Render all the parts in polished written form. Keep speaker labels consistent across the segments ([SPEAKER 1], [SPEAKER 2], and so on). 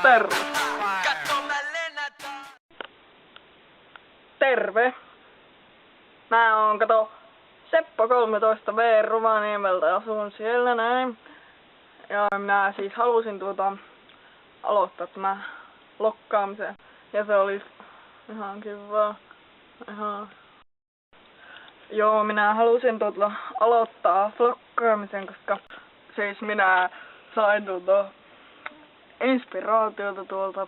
[SPEAKER 1] terve! Terve! Mä oon Seppo 13V Rovaniemeltä ja asun siellä näin. Ja minä siis halusin aloittaa tämän lokkaamisen. Ja se olisi ihan kiva. Joo, minä halusin aloittaa vloggaamisen, koska siis minä sain inspiraatiota tuolta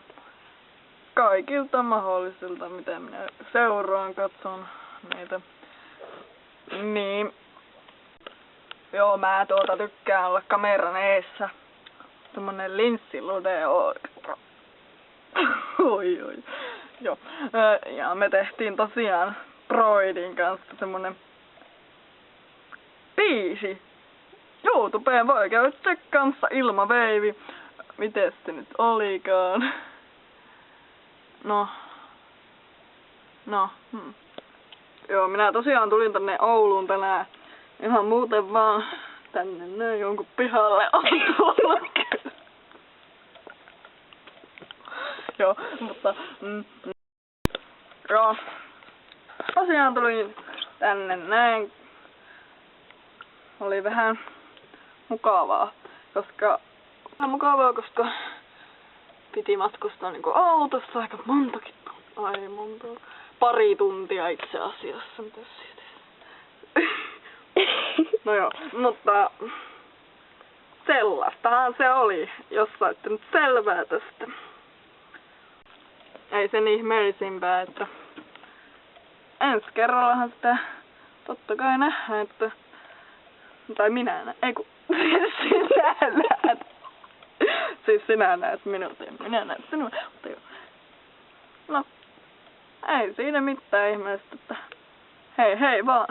[SPEAKER 1] kaikilta mahdollisilta, mitä minä seuraan, katson niitä. Niin. Joo, mä tykkään olla kameran eessä. Tommonen linssilude on. Oi. Joo. Ja me tehtiin tosiaan Broidin kanssa semmonen biisi. YouTubeen voi käydä tsekkaamassa Ilmaveivi. Mites se nyt olikaan? Joo, minä tosiaan tulin tänne Ouluun tänään. Ihan muuten vaan tänne näin jonkun pihalle autolla. Joo, mutta joo. Tosiaan tulin tänne näin. Oli vähän mukavaa, koska piti matkustaa niinku autossa aika montakin tuntia. Pari tuntia itse asiassa. Mitäs siitä? No joo, mutta sellaistahan se oli, jos saitte nyt selvää tästä. Ei sen ihmeellisimpää, että ensi kerrallahan sitä totta kai nähdään, että tai minä näen, ei kun sinä näet. Siis sinä näet minut ja minä näen sinua, mutta joo. No, ei siinä mitään ihmeellistä, että hei vaan.